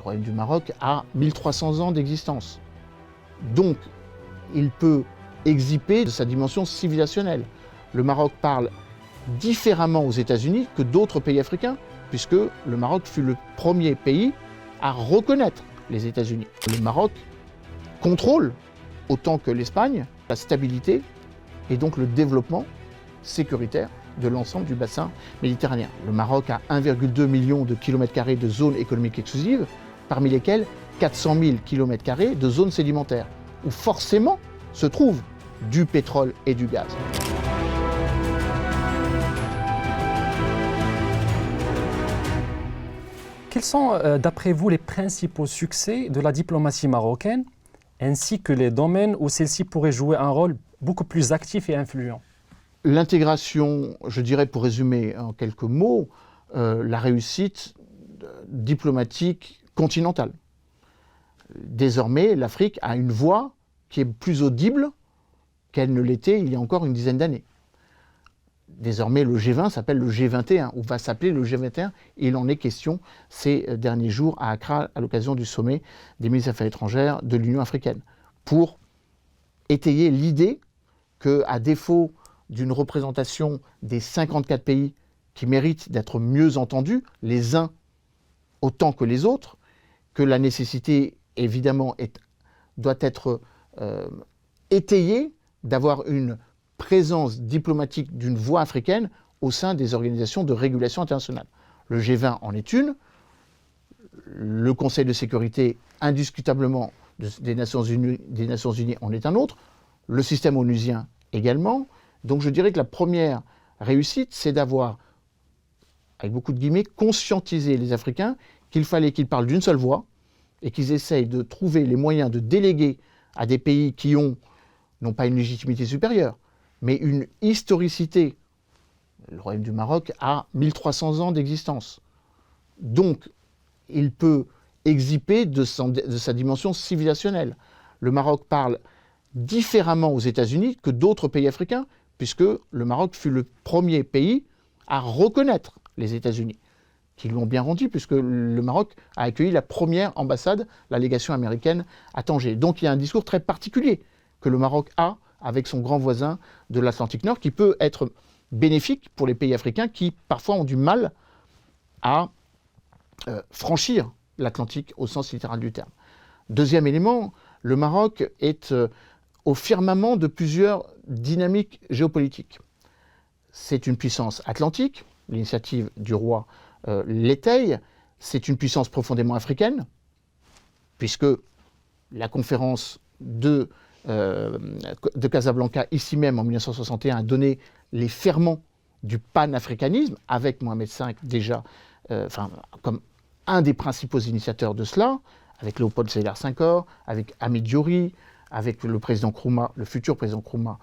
royaume du Maroc a 1300 ans d'existence. Donc, il peut exciper de sa dimension civilisationnelle. Le Maroc parle différemment aux États-Unis que d'autres pays africains, puisque le Maroc fut le premier pays à reconnaître les États-Unis. Le Maroc contrôle, autant que l'Espagne, la stabilité et donc le développement sécuritaire de l'ensemble du bassin méditerranéen. Le Maroc a 1,2 million de kilomètres carrés de zones économiques exclusives, parmi lesquelles 400 000 kilomètres carrés de zones sédimentaires, où forcément se trouve du pétrole et du gaz. Quels sont, d'après vous, les principaux succès de la diplomatie marocaine, ainsi que les domaines où celle-ci pourrait jouer un rôle beaucoup plus actif et influent? L'intégration, je dirais pour résumer en quelques mots, la réussite diplomatique continentale. Désormais, l'Afrique a une voix qui est plus audible qu'elle ne l'était il y a encore une dizaine d'années. Désormais, le G20 s'appelle le G21, ou va s'appeler le G21, et il en est question ces derniers jours à Accra, à l'occasion du sommet des ministres des Affaires étrangères de l'Union africaine, pour étayer l'idée qu'à défaut d'une représentation des 54 pays qui méritent d'être mieux entendus, les uns autant que les autres, que la nécessité, évidemment, doit être étayée d'avoir une présence diplomatique d'une voix africaine au sein des organisations de régulation internationale. Le G20 en est une, le Conseil de sécurité, indiscutablement, des Nations Unies en est un autre, le système onusien également. Donc je dirais que la première réussite, c'est d'avoir, avec beaucoup de guillemets, conscientisé les Africains qu'il fallait qu'ils parlent d'une seule voix et qu'ils essayent de trouver les moyens de déléguer à des pays qui ont, non pas une légitimité supérieure, mais une historicité. Le royaume du Maroc a 1300 ans d'existence. Donc, il peut exciper de sa dimension civilisationnelle. Le Maroc parle différemment aux États-Unis que d'autres pays africains, puisque le Maroc fut le premier pays à reconnaître les États-Unis, qui l'ont bien rendu, puisque le Maroc a accueilli la première ambassade, la légation américaine à Tanger. Donc il y a un discours très particulier que le Maroc a avec son grand voisin de l'Atlantique Nord, qui peut être bénéfique pour les pays africains qui parfois ont du mal à franchir l'Atlantique au sens littéral du terme. Deuxième élément, le Maroc est au firmament de plusieurs dynamiques géopolitiques. C'est une puissance atlantique, l'initiative du roi l'étaye, c'est une puissance profondément africaine, puisque la conférence de Casablanca, ici même en 1961, a donné les ferments du panafricanisme, avec Mohamed V déjà comme un des principaux initiateurs de cela, avec Léopold Sédar Senghor, avec Hamid Diori, avec le président Nkrumah, le futur président Nkrumah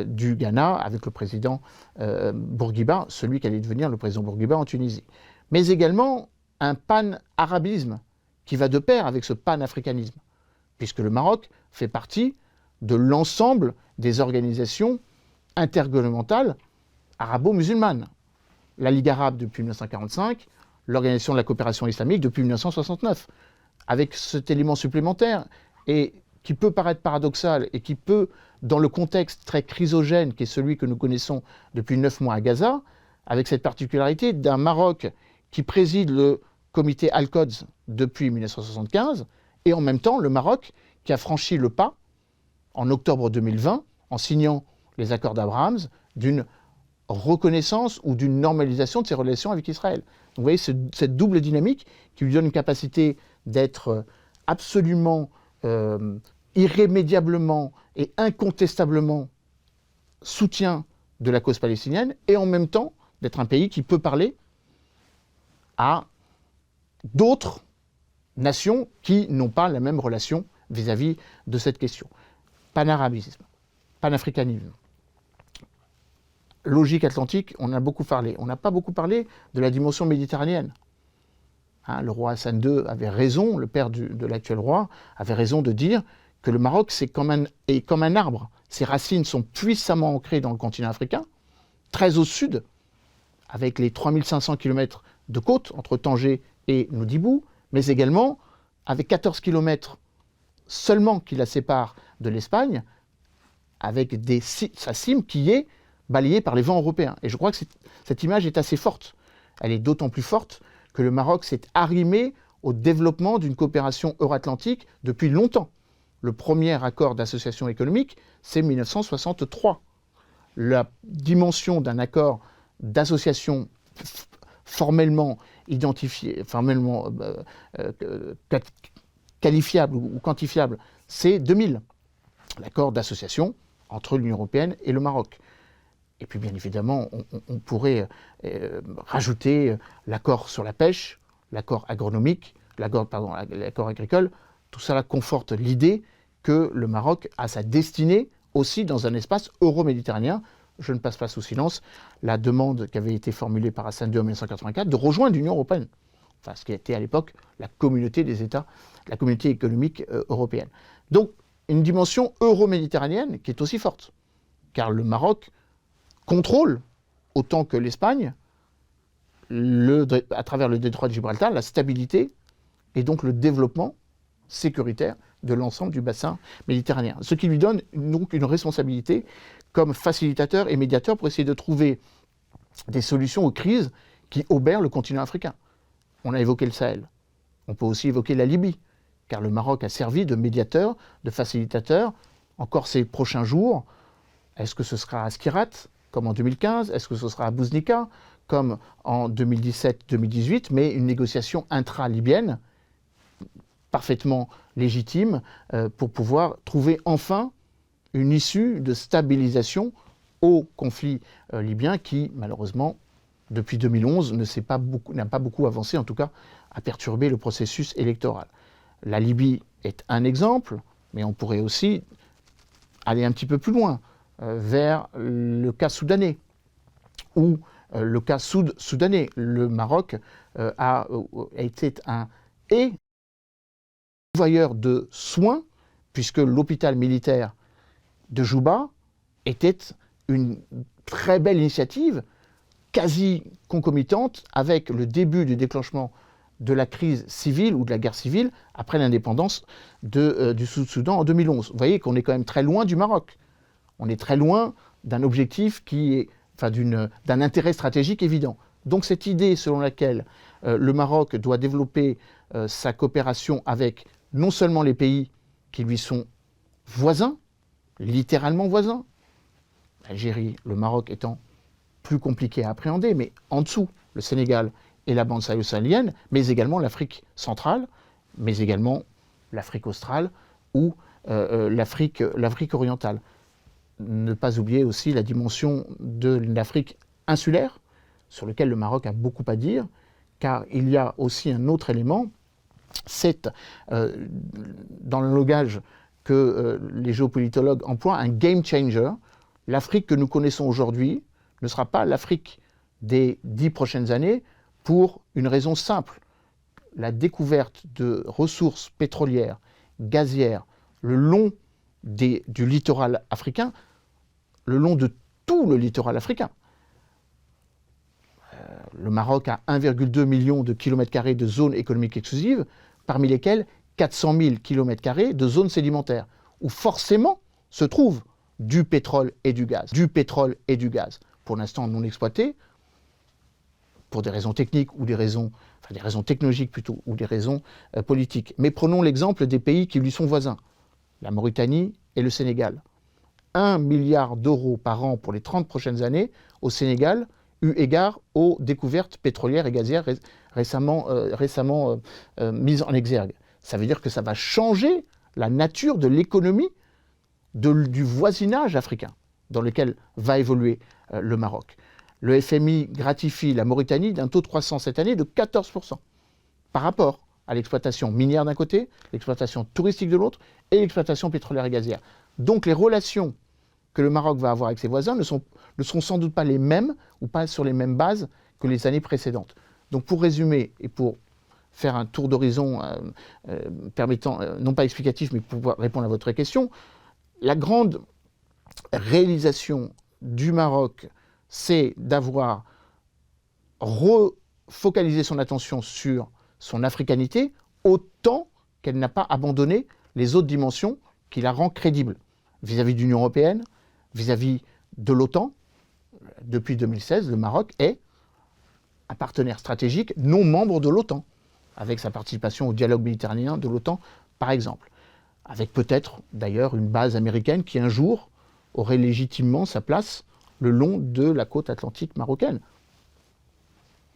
du Ghana, avec le président Bourguiba, celui qui allait devenir le président Bourguiba en Tunisie. Mais également un pan-arabisme qui va de pair avec ce panafricanisme, puisque le Maroc fait partie de l'ensemble des organisations intergouvernementales arabo-musulmanes. La Ligue arabe depuis 1945, l'Organisation de la coopération islamique depuis 1969, avec cet élément supplémentaire, et qui peut paraître paradoxal, et qui peut, dans le contexte très chrysogène qui est celui que nous connaissons depuis 9 mois à Gaza, avec cette particularité d'un Maroc qui préside le comité Al-Quds depuis 1975, et en même temps le Maroc qui a franchi le pas en octobre 2020, en signant les accords d'Abraham, d'une reconnaissance ou d'une normalisation de ses relations avec Israël. Donc vous voyez cette double dynamique qui lui donne une capacité d'être absolument, irrémédiablement et incontestablement soutien de la cause palestinienne, et en même temps d'être un pays qui peut parler à d'autres nations qui n'ont pas la même relation vis-à-vis de cette question. Panarabisme, panafricanisme, logique atlantique, on en a beaucoup parlé. On n'a pas beaucoup parlé de la dimension méditerranéenne. Le roi Hassan II avait raison, le père de l'actuel roi avait raison de dire que le Maroc est comme un arbre. Ses racines sont puissamment ancrées dans le continent africain, très au sud, avec les 3500 km de côte entre Tanger et Noudibou, mais également avec 14 km seulement qui la sépare de l'Espagne, avec sa cime qui est balayée par les vents européens. Et je crois que cette image est assez forte. Elle est d'autant plus forte que le Maroc s'est arrimé au développement d'une coopération euro-atlantique depuis longtemps. Le premier accord d'association économique, c'est 1963. La dimension d'un accord d'association formellement identifié, formellement qualifiable ou quantifiable, c'est 2000. L'accord d'association entre l'Union européenne et le Maroc. Et puis bien évidemment, on pourrait rajouter l'accord sur la pêche, l'accord agronomique, l'accord agricole. Tout cela conforte l'idée que le Maroc a sa destinée aussi dans un espace euro-méditerranéen. Je ne passe pas sous silence la demande qui avait été formulée par Hassan II en 1984 de rejoindre l'Union européenne, enfin, ce qui était à l'époque la communauté des États, la communauté économique européenne. Donc une dimension euro-méditerranéenne qui est aussi forte, car le Maroc contrôle, autant que l'Espagne, à travers le détroit de Gibraltar, la stabilité et donc le développement sécuritaire de l'ensemble du bassin méditerranéen. Ce qui lui donne donc une responsabilité comme facilitateur et médiateur pour essayer de trouver des solutions aux crises qui obèrent le continent africain. On a évoqué le Sahel. On peut aussi évoquer la Libye, car le Maroc a servi de médiateur, de facilitateur, encore ces prochains jours. Est-ce que ce sera à Skirat, comme en 2015? Est-ce que ce sera à Bouznika, comme en 2017-2018? Mais une négociation intra-libyenne, parfaitement légitime, pour pouvoir trouver enfin une issue de stabilisation au conflit libyen qui, malheureusement, depuis 2011, n'a pas beaucoup avancé, en tout cas, à perturber le processus électoral. La Libye est un exemple, mais on pourrait aussi aller un petit peu plus loin, vers le cas soudanais, ou le cas soudanais. Le Maroc a été un pourvoyeur de soins, puisque l'hôpital militaire de Jouba était une très belle initiative, quasi concomitante avec le début du déclenchement de la crise civile ou de la guerre civile après l'indépendance du Sud-Soudan en 2011. Vous voyez qu'on est quand même très loin du Maroc. On est très loin d'un objectif qui est, enfin, d'un intérêt stratégique évident. Donc cette idée selon laquelle le Maroc doit développer sa coopération avec non seulement les pays qui lui sont voisins, littéralement voisins, l'Algérie, le Maroc étant plus compliqué à appréhender, mais en dessous, le Sénégal et la bande sahélo-sahélienne, mais également l'Afrique centrale, mais également l'Afrique australe ou l'Afrique orientale. Ne pas oublier aussi la dimension de l'Afrique insulaire, sur lequel le Maroc a beaucoup à dire, car il y a aussi un autre élément, c'est dans le langage que les géopolitologues emploient, un game changer. L'Afrique que nous connaissons aujourd'hui ne sera pas l'Afrique des 10 prochaines années pour une raison simple. La découverte de ressources pétrolières, gazières, le long du littoral africain, le long de tout le littoral africain. Le Maroc a 1,2 million de kilomètres carrés de zones économiques exclusives, parmi lesquelles 400 000 kilomètres carrés de zones sédimentaires, où forcément se trouve du pétrole et du gaz. Du pétrole et du gaz, pour l'instant non exploités, pour des raisons techniques ou des raisons technologiques plutôt, ou des raisons politiques. Mais prenons l'exemple des pays qui lui sont voisins, la Mauritanie et le Sénégal. 1 milliard d'euros par an pour les 30 prochaines années au Sénégal, eu égard aux découvertes pétrolières et gazières récemment mises en exergue. Ça veut dire que ça va changer la nature de l'économie du voisinage africain dans lequel va évoluer le Maroc. Le FMI gratifie la Mauritanie d'un taux de croissance cette année de 14% par rapport à l'exploitation minière d'un côté, l'exploitation touristique de l'autre et l'exploitation pétrolière et gazière. Donc les relations que le Maroc va avoir avec ses voisins ne seront sans doute pas les mêmes ou pas sur les mêmes bases que les années précédentes. Donc pour résumer et pour faire un tour d'horizon permettant, non pas explicatif, mais pour pouvoir répondre à votre question, la grande réalisation du Maroc, c'est d'avoir refocalisé son attention sur son africanité autant qu'elle n'a pas abandonné les autres dimensions qui la rendent crédible vis-à-vis de l'Union européenne, vis-à-vis de l'OTAN. Depuis 2016, le Maroc est un partenaire stratégique non membre de l'OTAN, avec sa participation au dialogue méditerranéen de l'OTAN, par exemple. Avec peut-être, d'ailleurs, une base américaine qui, un jour, aurait légitimement sa place le long de la côte atlantique marocaine.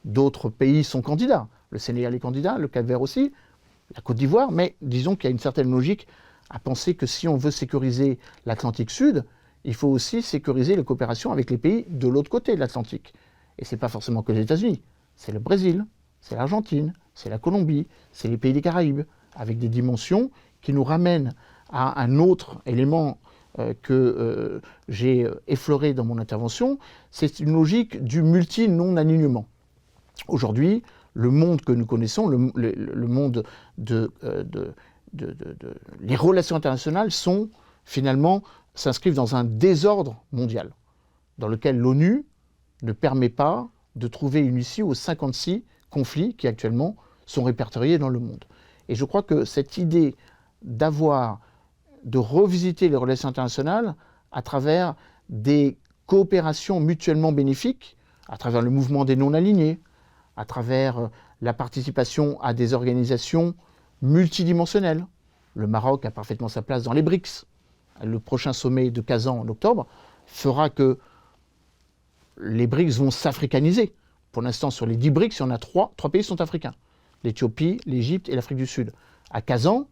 D'autres pays sont candidats. Le Sénégal est candidat, le Cap-Vert aussi, la Côte d'Ivoire, mais disons qu'il y a une certaine logique à penser que si on veut sécuriser l'Atlantique Sud, il faut aussi sécuriser les coopérations avec les pays de l'autre côté de l'Atlantique. Et ce n'est pas forcément que les États-Unis, c'est le Brésil, c'est l'Argentine, c'est la Colombie, c'est les pays des Caraïbes, avec des dimensions qui nous ramènent à un autre élément que j'ai effleuré dans mon intervention, c'est une logique du multi-non-alignement. Aujourd'hui, le monde que nous connaissons, le monde les relations internationales s'inscrivent dans un désordre mondial, dans lequel l'ONU ne permet pas de trouver une issue aux 56 conflits qui actuellement sont répertoriés dans le monde. Et je crois que cette idée de revisiter les relations internationales à travers des coopérations mutuellement bénéfiques, à travers le mouvement des non-alignés, à travers la participation à des organisations multidimensionnelles. Le Maroc a parfaitement sa place dans les BRICS. Le prochain sommet de Kazan en octobre fera que les BRICS vont s'africaniser. Pour l'instant, sur les 10 BRICS, il y en a 3 pays sont africains. L'Éthiopie, l'Égypte et l'Afrique du Sud. À Kazan,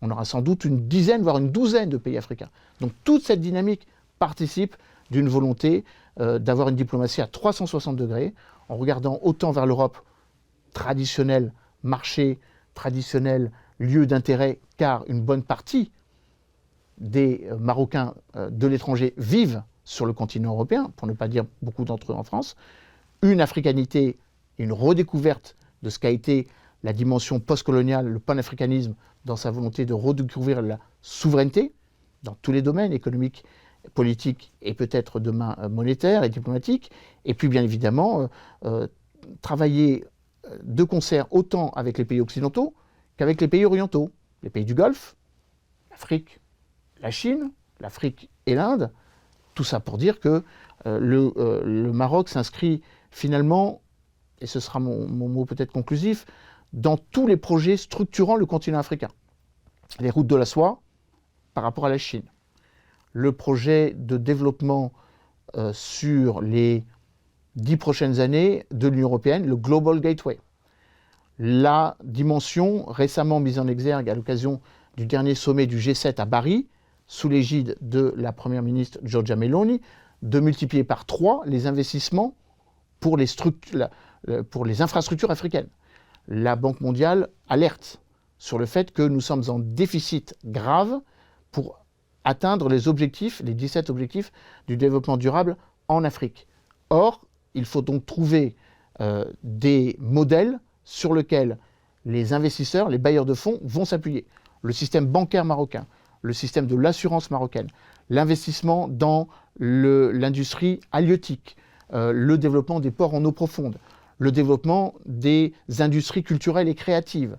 on aura sans doute une dizaine, voire une douzaine de pays africains. Donc toute cette dynamique participe d'une volonté d'avoir une diplomatie à 360 degrés, en regardant autant vers l'Europe, traditionnel marché, traditionnel lieu d'intérêt, car une bonne partie des Marocains de l'étranger vivent sur le continent européen, pour ne pas dire beaucoup d'entre eux en France, une africanité, une redécouverte de ce qu'a été la dimension postcoloniale, le panafricanisme, dans sa volonté de redécouvrir la souveraineté dans tous les domaines économiques, politiques et peut-être demain monétaires et diplomatiques, et puis bien évidemment travailler de concert autant avec les pays occidentaux qu'avec les pays orientaux, les pays du Golfe, l'Afrique, la Chine, l'Afrique et l'Inde. Tout ça pour dire que le Maroc s'inscrit finalement, et ce sera mon mot peut-être conclusif, dans tous les projets structurant le continent africain. Les routes de la soie par rapport à la Chine. Le projet de développement sur les 10 prochaines années de l'Union européenne, le Global Gateway. La dimension récemment mise en exergue à l'occasion du dernier sommet du G7 à Bari, sous l'égide de la Première ministre Giorgia Meloni, de multiplier par 3 les investissements pour les infrastructures africaines. La Banque mondiale alerte sur le fait que nous sommes en déficit grave pour atteindre les 17 objectifs du développement durable en Afrique. Or, il faut donc trouver des modèles sur lesquels les investisseurs, les bailleurs de fonds vont s'appuyer. Le système bancaire marocain, le système de l'assurance marocaine, l'investissement dans l'industrie halieutique, le développement des ports en eau profonde, le développement des industries culturelles et créatives,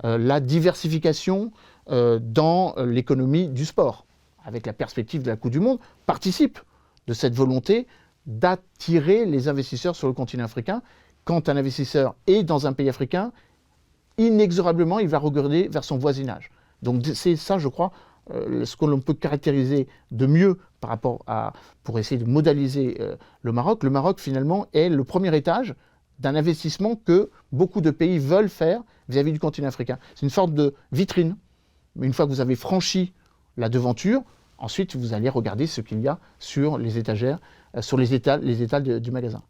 la diversification dans l'économie du sport, avec la perspective de la Coupe du Monde, participe de cette volonté d'attirer les investisseurs sur le continent africain. Quand un investisseur est dans un pays africain, inexorablement, il va regarder vers son voisinage. Donc c'est ça, je crois, ce que l'on peut caractériser de mieux par rapport pour essayer de modéliser le Maroc. Le Maroc, finalement, est le premier étage d'un investissement que beaucoup de pays veulent faire vis-à-vis du continent africain. C'est une sorte de vitrine. Une fois que vous avez franchi la devanture, ensuite vous allez regarder ce qu'il y a sur les étagères, sur les étals du magasin.